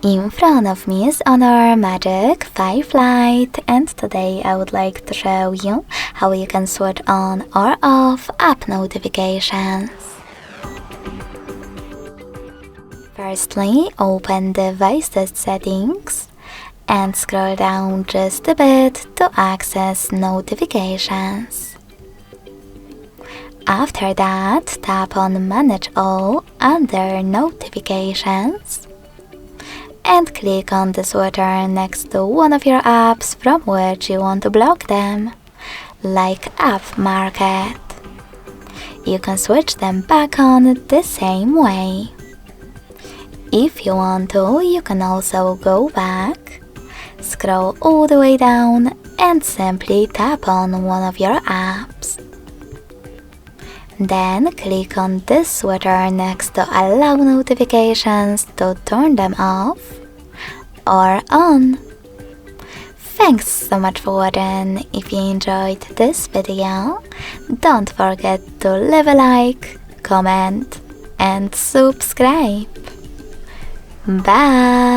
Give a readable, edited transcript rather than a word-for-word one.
In front of me is on our Magic5 Lite, and today I would like to show you how you can switch on or off app notifications. Firstly, open Devices Settings and scroll down just a bit to access notifications. After that, tap on Manage All under Notifications and click on the switcher next to one of your apps from which you want to block them, like App Market. You can switch them back on the same way. If you want to, you can also go back, scroll all the way down and simply tap on one of your apps. Then click on this switcher next to Allow Notifications to turn them off or on. Thanks so much for watching. If you enjoyed this video, don't forget to leave a like, comment and subscribe. Bye!